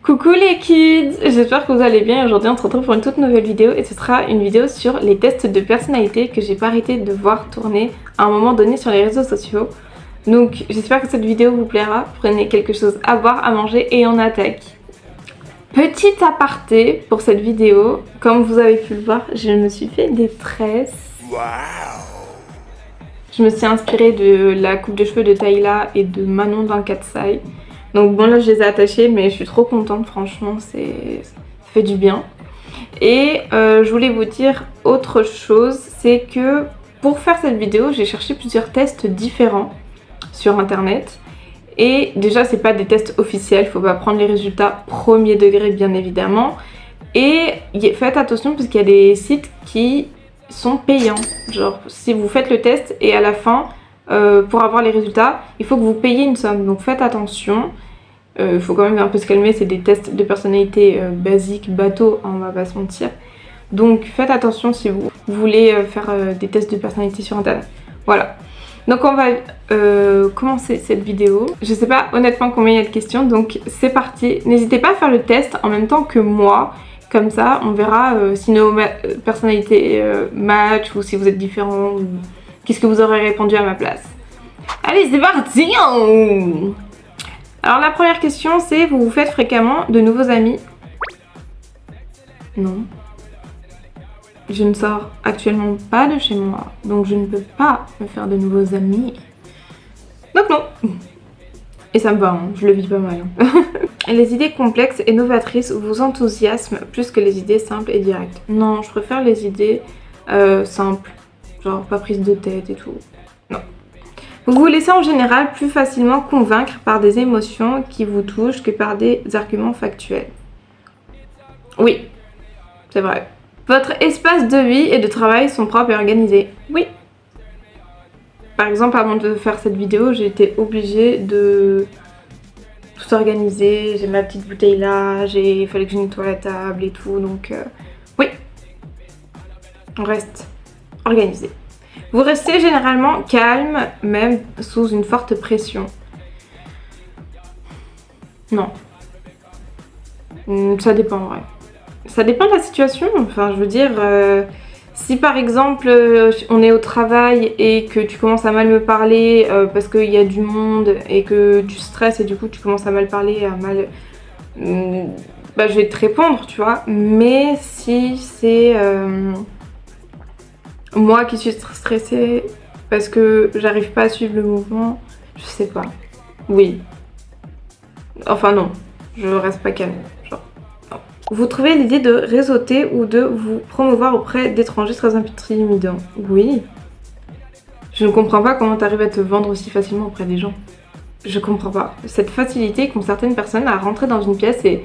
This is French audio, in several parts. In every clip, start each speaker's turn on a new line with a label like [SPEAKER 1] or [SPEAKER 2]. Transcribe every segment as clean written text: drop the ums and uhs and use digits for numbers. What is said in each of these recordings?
[SPEAKER 1] Coucou les kids, j'espère que vous allez bien. Aujourd'hui on se retrouve pour une toute nouvelle vidéo et ce sera une vidéo sur les tests de personnalité que j'ai pas arrêté de voir tourner à un moment donné sur les réseaux sociaux. Donc j'espère que cette vidéo vous plaira. Prenez quelque chose à boire, à manger et on attaque. Petit aparté pour cette vidéo, comme vous avez pu le voir, je me suis fait des tresses. Je me suis inspirée de la coupe de cheveux de Tayla et de Manon dans le Katsai. Donc bon, là je les ai attachés, mais je suis trop contente, franchement, ça fait du bien. Et je voulais vous dire autre chose, c'est que pour faire cette vidéo, j'ai cherché plusieurs tests différents sur internet. Et déjà, c'est pas des tests officiels, faut pas prendre les résultats premier degré bien évidemment. Et faites attention parce qu'il y a des sites qui sont payants. Genre, si vous faites le test et à la fin, pour avoir les résultats, il faut que vous payiez une somme. Donc faites attention. Il faut quand même un peu se calmer, c'est des tests de personnalité basiques, bateaux, on va pas se mentir. Donc faites attention si vous voulez faire des tests de personnalité sur internet. Voilà. Donc on va commencer cette vidéo. Je sais pas honnêtement combien il y a de questions, donc c'est parti. N'hésitez pas à faire le test en même temps que moi. Comme ça, on verra si nos personnalités match ou si vous êtes différents ou qu'est-ce que vous aurez répondu à ma place. Allez, c'est parti! Alors la première question, c'est vous vous faites fréquemment de nouveaux amis? Non. Je ne sors actuellement pas de chez moi, donc je ne peux pas me faire de nouveaux amis. Donc non. Et ça me va, hein, je le vis pas mal. Les idées complexes et novatrices vous enthousiasment plus que les idées simples et directes. Non, je préfère les idées simples, genre pas prise de tête et tout. Non. Vous vous laissez en général plus facilement convaincre par des émotions qui vous touchent que par des arguments factuels. Oui, c'est vrai. Votre espace de vie et de travail sont propres et organisés. Oui. Par exemple, avant de faire cette vidéo, j'ai été obligée de tout organiser. J'ai ma petite bouteille là, il fallait que je nettoie la table et tout, donc oui. On reste organisé. Vous restez généralement calme, même sous une forte pression. Non. Ça dépend, ouais. Ça dépend de la situation. Enfin, je veux dire, si par exemple on est au travail et que tu commences à mal me parler parce qu'il y a du monde et que tu stresses et du coup tu commences à mal parler, à mal... bah, je vais te répondre, tu vois. Mais si c'est... moi qui suis stressée parce que j'arrive pas à suivre le mouvement, je sais pas. Oui. Enfin non, je reste pas calme. Genre, non. Vous trouvez l'idée de réseauter ou de vous promouvoir auprès d'étrangers très intimidants? Oui. Je ne comprends pas comment t'arrives à te vendre aussi facilement auprès des gens. Je comprends pas. Cette facilité qu'ont certaines personnes à rentrer dans une pièce et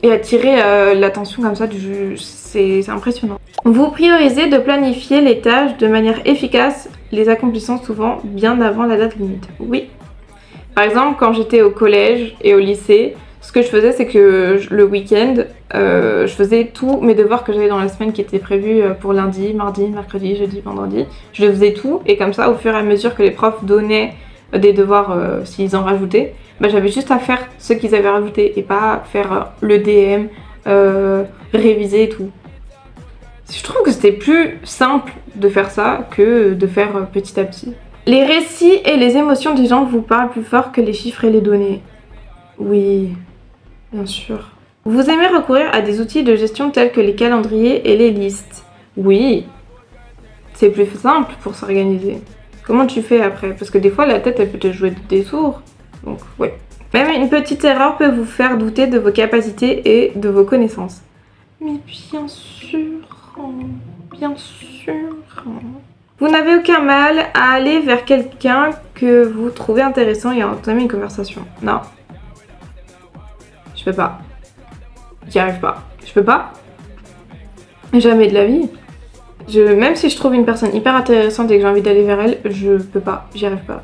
[SPEAKER 1] attirer l'attention comme ça, c'est impressionnant. Vous priorisez de planifier les tâches de manière efficace, les accomplissant souvent bien avant la date limite. Oui. Par exemple, quand j'étais au collège et au lycée, ce que je faisais, c'est que le week-end, je faisais tous mes devoirs que j'avais dans la semaine qui étaient prévus pour lundi, mardi, mercredi, jeudi, vendredi. Je le faisais tout et comme ça, au fur et à mesure que les profs donnaient des devoirs, s'ils en rajoutaient, bah, j'avais juste à faire ce qu'ils avaient rajouté et pas faire le DM, réviser et tout. Je trouve que c'était plus simple de faire ça que de faire petit à petit. Les récits et les émotions des gens vous parlent plus fort que les chiffres et les données. Oui, bien sûr. Vous aimez recourir à des outils de gestion tels que les calendriers et les listes. Oui, c'est plus simple pour s'organiser. Comment tu fais après? Parce que des fois la tête elle peut te jouer des tours. Donc ouais. Même une petite erreur peut vous faire douter de vos capacités et de vos connaissances. Mais bien sûr, bien sûr. Vous n'avez aucun mal à aller vers quelqu'un que vous trouvez intéressant et à entamer une conversation. Non. Je peux pas. J'y arrive pas. Je peux pas. Jamais de la vie. Même si je trouve une personne hyper intéressante et que j'ai envie d'aller vers elle, je peux pas. J'y arrive pas.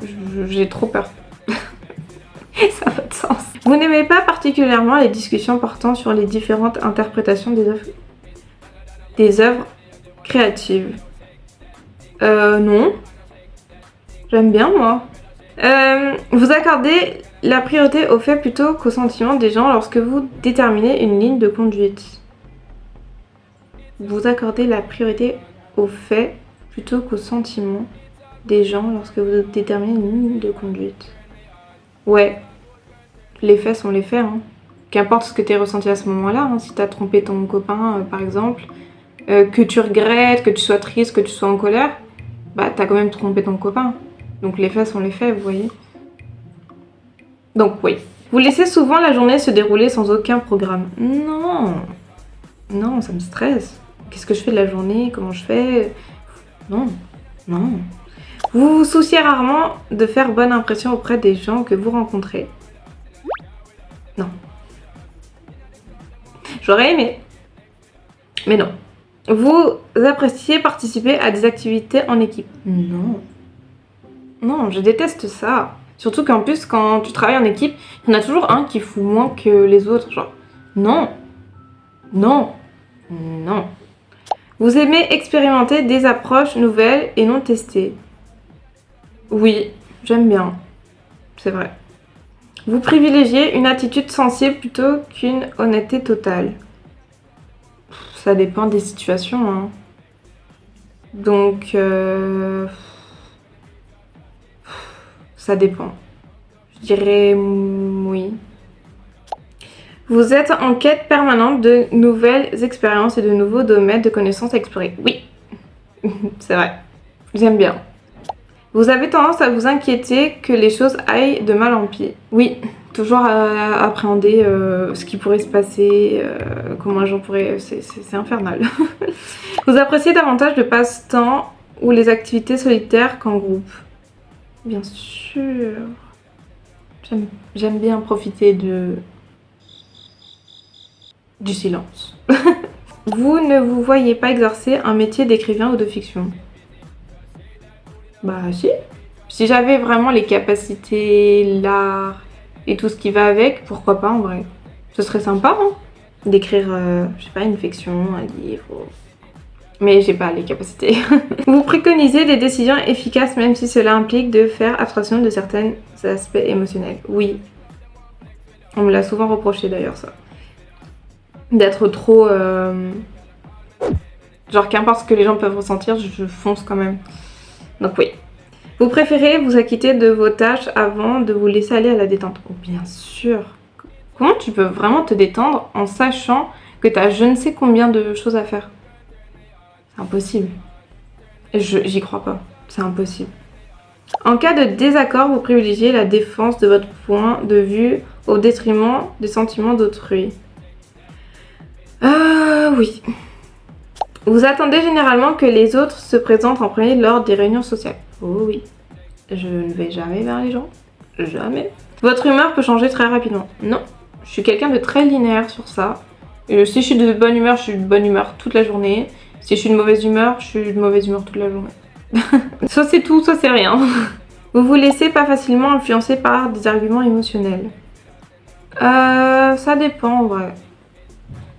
[SPEAKER 1] J'ai trop peur. Ça n'a pas de sens. Vous n'aimez pas particulièrement les discussions portant sur les différentes interprétations des œuvres créatives. Non. J'aime bien moi. Vous accordez la priorité aux faits plutôt qu'aux sentiments des gens lorsque vous déterminez une ligne de conduite. Vous accordez la priorité aux faits plutôt qu'aux sentiments des gens lorsque vous déterminez une ligne de conduite. Ouais, les faits sont les faits, hein. Qu'importe ce que tu as ressenti à ce moment-là, hein, si tu as trompé ton copain par exemple, que tu regrettes, que tu sois triste, que tu sois en colère, bah t'as quand même trompé ton copain. Donc les faits sont les faits, vous voyez. Donc oui. Vous laissez souvent la journée se dérouler sans aucun programme. Non. Non, ça me stresse. Qu'est-ce que je fais de la journée? Comment je fais? Non. Non. Vous vous souciez rarement de faire bonne impression auprès des gens que vous rencontrez. Non. J'aurais aimé. Mais non. Vous appréciez participer à des activités en équipe. Non. Non, je déteste ça. Surtout qu'en plus, quand tu travailles en équipe, il y en a toujours un qui fout moins que les autres. Genre, non. Non. Non. Vous aimez expérimenter des approches nouvelles et non testées. Oui, j'aime bien. C'est vrai. Vous privilégiez une attitude sensible plutôt qu'une honnêteté totale. Ça dépend des situations, hein. Donc, ça dépend. Je dirais oui. Vous êtes en quête permanente de nouvelles expériences et de nouveaux domaines de connaissances à explorer. Oui, c'est vrai. J'aime bien. Vous avez tendance à vous inquiéter que les choses aillent de mal en pis. Oui, toujours à appréhender ce qui pourrait se passer, comment les gens pourraient... C'est infernal. Vous appréciez davantage le passe-temps ou les activités solitaires qu'en groupe. Bien sûr. J'aime bien profiter du silence. Vous ne vous voyez pas exercer un métier d'écrivain ou de fiction. Bah si. Si j'avais vraiment les capacités, l'art et tout ce qui va avec, pourquoi pas en vrai. Ce serait sympa, hein, d'écrire, je sais pas, une fiction, un livre. Mais j'ai pas les capacités. Vous préconisez des décisions efficaces même si cela implique de faire abstraction de certains aspects émotionnels. Oui. On me l'a souvent reproché d'ailleurs ça. D'être trop... Genre qu'importe ce que les gens peuvent ressentir, je fonce quand même. Donc oui. Vous préférez vous acquitter de vos tâches avant de vous laisser aller à la détente. Oh bien sûr. Comment tu peux vraiment te détendre en sachant que tu as je ne sais combien de choses à faire? C'est impossible. J'y crois pas. C'est impossible. En cas de désaccord, vous privilégiez la défense de votre point de vue au détriment des sentiments d'autrui. Oui. Vous attendez généralement que les autres se présentent en premier lors des réunions sociales. Oh oui. Je ne vais jamais vers les gens. Jamais. Votre humeur peut changer très rapidement. Non. Je suis quelqu'un de très linéaire sur ça. Si je suis de bonne humeur, je suis de bonne humeur toute la journée. Si je suis de mauvaise humeur, je suis de mauvaise humeur toute la journée. Soit c'est tout, soit c'est rien. Vous vous laissez pas facilement influencer par des arguments émotionnels. Ça dépend en vrai.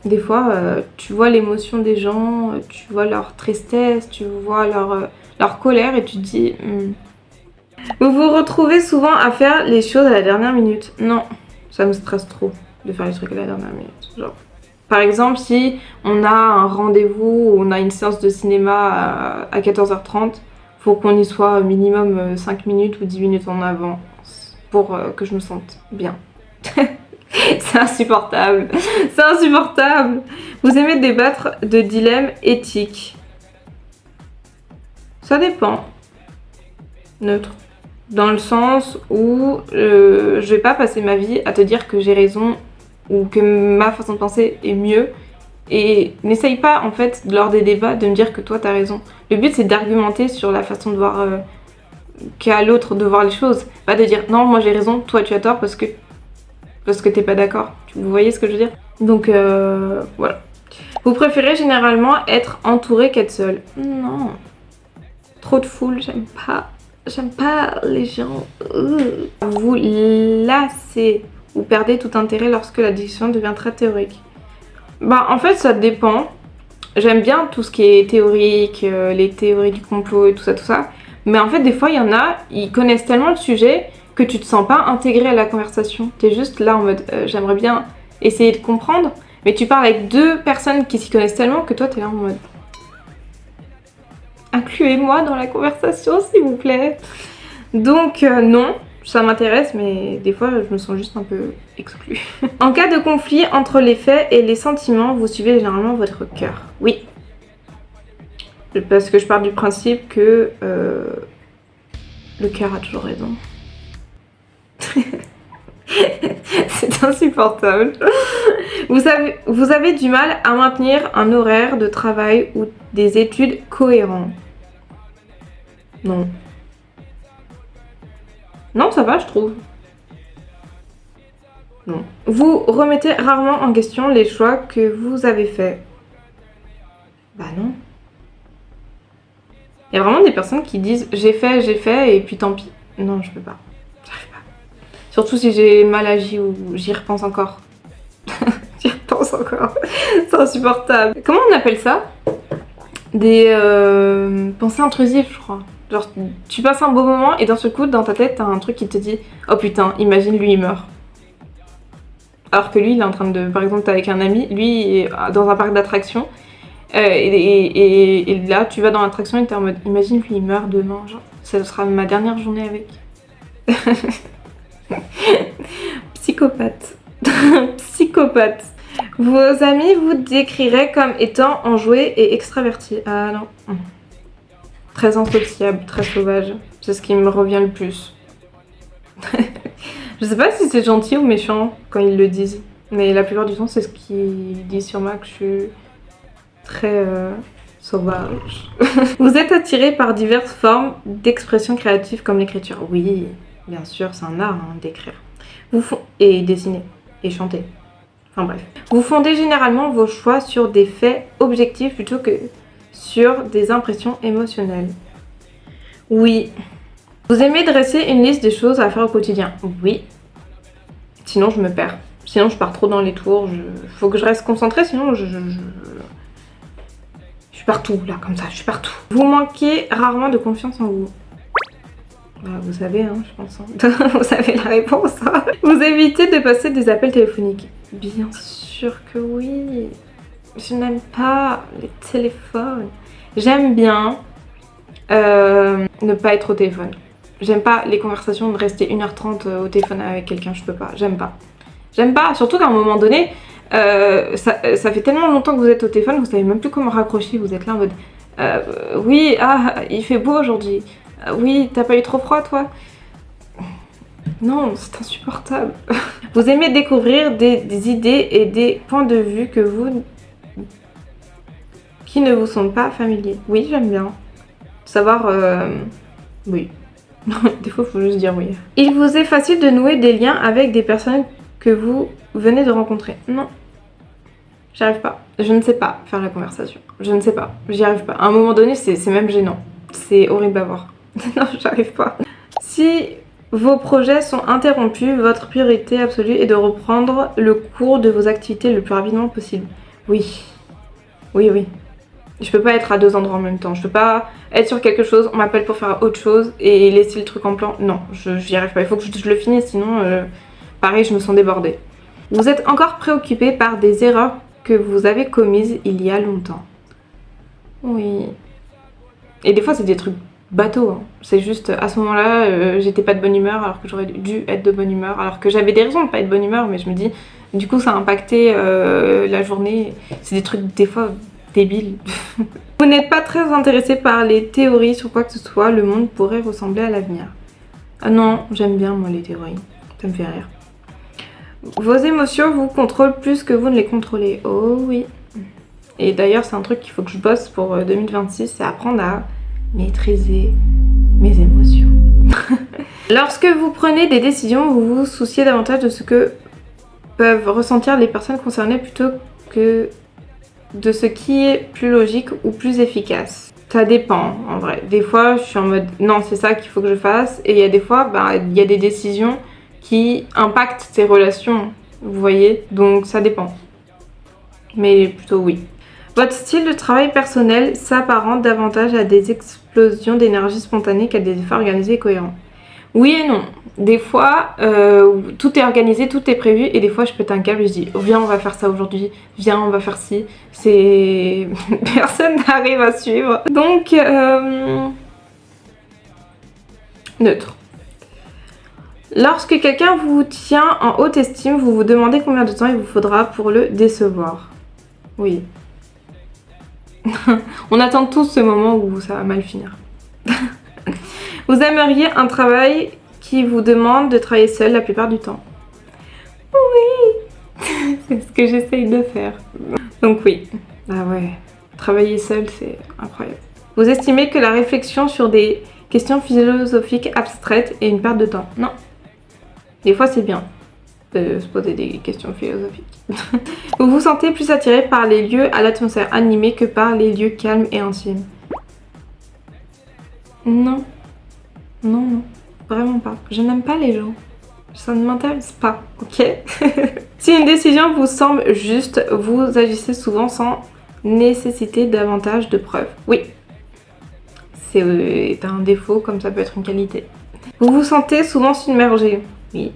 [SPEAKER 1] Des fois, tu vois l'émotion des gens, tu vois leur tristesse, tu vois leur colère et tu te dis... Vous vous retrouvez souvent à faire les choses à la dernière minute. Non, ça me stresse trop de faire les trucs à la dernière minute. Genre, par exemple, si on a un rendez-vous, on a une séance de cinéma à 14h30, faut qu'on y soit minimum 5 minutes ou 10 minutes en avance pour que je me sente bien. C'est insupportable. C'est insupportable. Vous aimez débattre de dilemmes éthiques. Ça dépend. Neutre. Dans le sens où je vais pas passer ma vie à te dire que j'ai raison ou que ma façon de penser est mieux. Et n'essaye pas en fait lors des débats de me dire que toi t'as raison. Le but c'est d'argumenter sur la façon de voir qu'a l'autre de voir les choses. Pas de dire non moi j'ai raison, toi tu as tort parce que t'es pas d'accord. Vous voyez ce que je veux dire? Donc voilà. Vous préférez généralement être entouré qu'être seul? Non. Trop de foule, j'aime pas. J'aime pas les gens. Vous lassez ou perdez tout intérêt lorsque la discussion devient très théorique. Bah en fait ça dépend. J'aime bien tout ce qui est théorique, les théories du complot et tout ça. Mais en fait des fois il y en a, ils connaissent tellement le sujet que tu te sens pas intégré à la conversation. T'es juste là en mode j'aimerais bien essayer de comprendre, mais tu parles avec deux personnes qui s'y connaissent tellement que toi t'es là en mode incluez-moi dans la conversation s'il vous plaît. Donc non, ça m'intéresse, mais des fois je me sens juste un peu exclue. En cas de conflit entre les faits et les sentiments, vous suivez généralement votre cœur. Oui. Parce que je pars du principe que le cœur a toujours raison. C'est insupportable. Vous avez du mal à maintenir un horaire de travail ou des études cohérents. Non. Non, ça va, je trouve. Non. Vous remettez rarement en question les choix que vous avez faits. Bah non. Il y a vraiment des personnes qui disent j'ai fait et puis tant pis. Non, je peux pas. J'arrive pas. Surtout si j'ai mal agi ou j'y repense encore. J'y repense encore. C'est insupportable. Comment on appelle ça? Des pensées intrusives, je crois. Genre, tu passes un beau moment et d'un seul coup, dans ta tête, t'as un truc qui te dit oh putain, imagine lui il meurt. Alors que lui, il est en train de. Par exemple, t'es avec un ami, lui il est dans un parc d'attractions. Et là, tu vas dans l'attraction et t'es en mode imagine lui il meurt demain, genre, ça sera ma dernière journée avec. Psychopathe. Psychopathe. Vos amis vous décriraient comme étant enjoués et extravertis. Ah non. Très insociable, très sauvage. C'est ce qui me revient le plus. Je sais pas si c'est gentil ou méchant quand ils le disent, mais la plupart du temps c'est ce qu'ils disent sur moi, que je suis très sauvage. Vous êtes attiré par diverses formes d'expression créative comme l'écriture. Oui, bien sûr, c'est un art hein, d'écrire. Et dessiner, et chanter. Enfin bref. Vous fondez généralement vos choix sur des faits objectifs plutôt que sur des impressions émotionnelles. Oui. Vous aimez dresser une liste des choses à faire au quotidien. Oui. Sinon je me perds. Sinon je pars trop dans les tours. Faut que je reste concentrée, sinon je suis partout, là, comme ça, je suis partout. Vous manquez rarement de confiance en vous. Bah, vous savez, hein, je pense. Hein. Vous savez la réponse. Hein. Vous évitez de passer des appels téléphoniques. Bien sûr que oui. Je n'aime pas les téléphones. J'aime bien ne pas être au téléphone. J'aime pas les conversations de rester 1h30 au téléphone avec quelqu'un, je peux pas. J'aime pas. J'aime pas, surtout qu'à un moment donné, ça fait tellement longtemps que vous êtes au téléphone, vous savez même plus comment raccrocher, vous êtes là en mode oui, ah, il fait beau aujourd'hui. Oui, t'as pas eu trop froid toi? Non, c'est insupportable. Vous aimez découvrir des idées et des points de vue qui ne vous sont pas familiers. Oui, j'aime bien. Savoir oui. Des fois, il faut juste dire oui. Il vous est facile de nouer des liens avec des personnes que vous venez de rencontrer. Non. J'arrive pas. Je ne sais pas faire la conversation. Je ne sais pas. J'y arrive pas. À un moment donné, c'est même gênant. C'est horrible à voir. Non, j'arrive pas. Si vos projets sont interrompus, votre priorité absolue est de reprendre le cours de vos activités le plus rapidement possible. Oui. Oui, oui. Je peux pas être à deux endroits en même temps. Je peux pas être sur quelque chose, on m'appelle pour faire autre chose et laisser le truc en plan. Non, j'y arrive pas. Il faut que je le finisse, sinon, pareil, je me sens débordée. Vous êtes encore préoccupé par des erreurs que vous avez commises il y a longtemps. Oui. Et des fois, c'est des trucs bateaux. Hein. C'est juste, à ce moment-là, j'étais pas de bonne humeur alors que j'aurais dû être de bonne humeur. Alors que j'avais des raisons de pas être de bonne humeur, mais je me dis, du coup, ça a impacté la journée. C'est des trucs, des fois, débiles. Vous n'êtes pas très intéressé par les théories sur quoi que ce soit, le monde pourrait ressembler à l'avenir. Ah non, j'aime bien, moi, les théories. Ça me fait rire. Vos émotions vous contrôlent plus que vous ne les contrôlez. Oh oui. Et d'ailleurs, c'est un truc qu'il faut que je bosse pour 2026, c'est apprendre à maîtriser mes émotions. Lorsque vous prenez des décisions, vous vous souciez davantage de ce que peuvent ressentir les personnes concernées plutôt que de ce qui est plus logique ou plus efficace. Ça dépend en vrai. Des fois, je suis en mode non, c'est ça qu'il faut que je fasse. Et il y a des fois, il y a des décisions qui impactent ces relations, vous voyez. Donc ça dépend. Mais plutôt oui. Votre style de travail personnel s'apparente davantage à des explosions d'énergie spontanée qu'à des efforts organisés et cohérents. Oui et non. Des fois, tout est organisé, tout est prévu, et des fois, je pète un câble et je dis, oh, viens, on va faire ça aujourd'hui, viens, on va faire ci. C'est... Personne n'arrive à suivre. Donc, neutre. Lorsque quelqu'un vous tient en haute estime, vous vous demandez combien de temps il vous faudra pour le décevoir. Oui. On attend tous ce moment où ça va mal finir. Vous aimeriez un travail qui vous demande de travailler seul la plupart du temps. Oui. C'est ce que j'essaye de faire. Donc oui. Ah ouais. Travailler seul, c'est incroyable. Vous estimez que la réflexion sur des questions philosophiques abstraites est une perte de temps. Non. Des fois, c'est bien de se poser des questions philosophiques. Vous vous sentez plus attiré par les lieux à l'atmosphère animée que par les lieux calmes et intimes. Non. Non, non. Vraiment pas. Je n'aime pas les gens. Ça ne m'intéresse pas, ok? Si une décision vous semble juste, vous agissez souvent sans nécessiter davantage de preuves. Oui. C'est un défaut comme ça peut être une qualité. Vous vous sentez souvent submergé. Oui.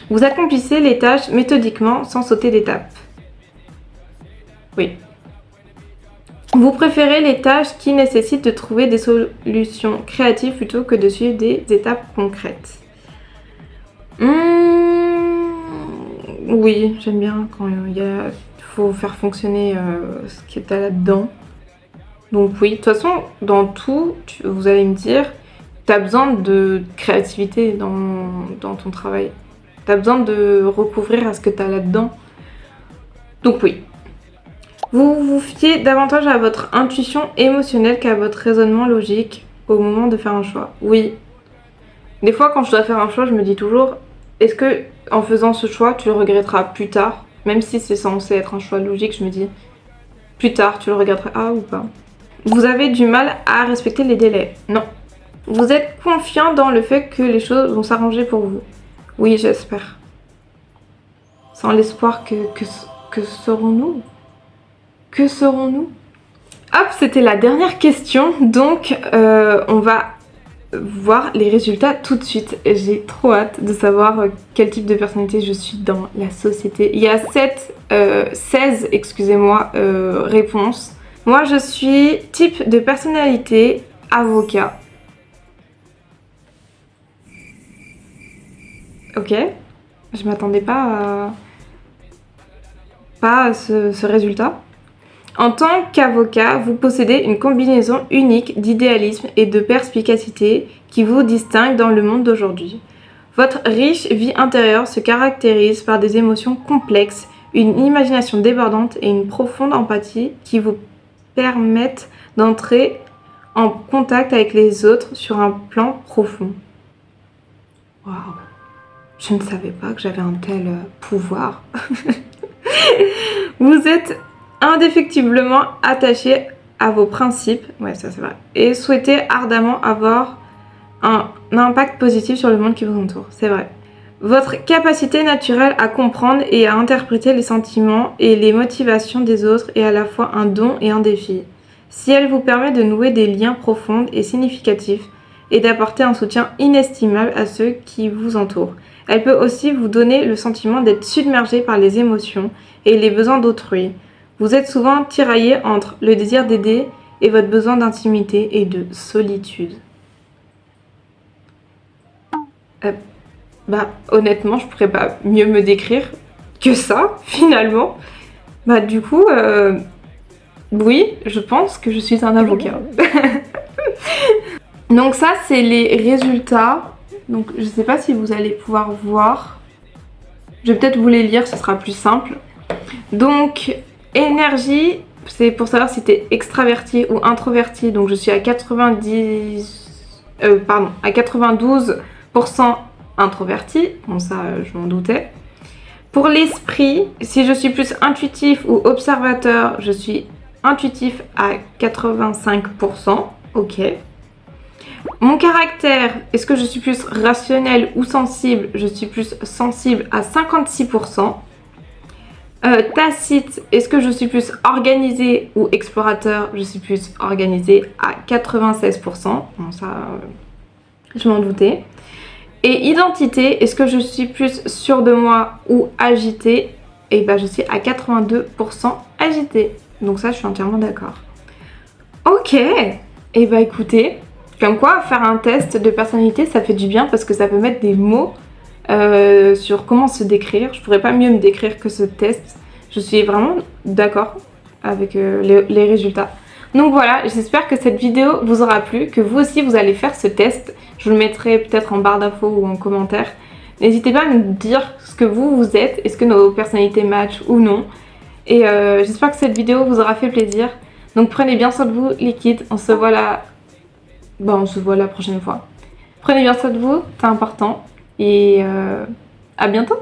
[SPEAKER 1] Vous accomplissez les tâches méthodiquement sans sauter d'étape. Oui. Vous préférez les tâches qui nécessitent de trouver des solutions créatives plutôt que de suivre des étapes concrètes. Oui, j'aime bien quand il faut faire fonctionner ce qui est là-dedans. Donc oui, de toute façon, dans tout, vous allez me dire, tu as besoin de créativité dans ton travail. Tu as besoin de recouvrir à ce que tu as là-dedans. Donc oui. Vous vous fiez davantage à votre intuition émotionnelle qu'à votre raisonnement logique au moment de faire un choix. Oui. Des fois, quand je dois faire un choix, je me dis toujours, est-ce que en faisant ce choix, tu le regretteras plus tard? Même si c'est censé être un choix logique, je me dis, plus tard, tu le regretteras ou pas? Vous avez du mal à respecter les délais? Non. Vous êtes confiant dans le fait que les choses vont s'arranger pour vous? Oui, j'espère. Sans l'espoir que serons-nous? Que serons-nous? Hop, c'était la dernière question, donc on va voir les résultats tout de suite. J'ai trop hâte de savoir quel type de personnalité je suis dans la société. Il y a 16 excusez-moi, réponses. Moi, je suis type de personnalité avocat. Ok, je m'attendais pas à ce résultat. En tant qu'avocat, vous possédez une combinaison unique d'idéalisme et de perspicacité qui vous distingue dans le monde d'aujourd'hui. Votre riche vie intérieure se caractérise par des émotions complexes, une imagination débordante et une profonde empathie qui vous permettent d'entrer en contact avec les autres sur un plan profond. Waouh! Je ne savais pas que j'avais un tel pouvoir. Vous êtes indéfectiblement attaché à vos principes, ouais ça c'est vrai, et souhaitez ardemment avoir un impact positif sur le monde qui vous entoure, c'est vrai. Votre capacité naturelle à comprendre et à interpréter les sentiments et les motivations des autres est à la fois un don et un défi. Si elle vous permet de nouer des liens profonds et significatifs et d'apporter un soutien inestimable à ceux qui vous entourent, elle peut aussi vous donner le sentiment d'être submergé par les émotions et les besoins d'autrui. Vous êtes souvent tiraillé entre le désir d'aider et votre besoin d'intimité et de solitude. Honnêtement, je pourrais pas mieux me décrire que ça, finalement. Du coup, oui, je pense que je suis un avocat. Donc ça, c'est les résultats. Donc je sais pas si vous allez pouvoir voir. Je vais peut-être vous les lire, ce sera plus simple. Donc, énergie, c'est pour savoir si t'es extraverti ou introverti. Donc je suis à 92% introverti. Bon ça, je m'en doutais. Pour l'esprit, si je suis plus intuitif ou observateur, je suis intuitif à 85%. Ok. Mon caractère, est-ce que je suis plus rationnel ou sensible? Je suis plus sensible à 56%. Tacite, est-ce que je suis plus organisé ou explorateur? Je suis plus organisé à 96%. Bon, ça, je m'en doutais. Et identité, est-ce que je suis plus sûre de moi ou agitée? Et bah je suis à 82% agitée. Donc ça, je suis entièrement d'accord. Ok, et bah écoutez, comme quoi faire un test de personnalité, ça fait du bien parce que ça peut mettre des mots sur comment se décrire. Je pourrais pas mieux me décrire que ce test. Je suis vraiment d'accord avec les résultats. Donc voilà, j'espère que cette vidéo vous aura plu, que vous aussi vous allez faire ce test. Je vous le mettrai peut-être en barre d'infos ou en commentaire. N'hésitez pas à me dire ce que vous êtes, est-ce que nos personnalités matchent ou non. Et j'espère que cette vidéo vous aura fait plaisir. Donc prenez bien soin de vous les kids, on se voit la prochaine fois. Prenez bien soin de vous, c'est important. Et à bientôt.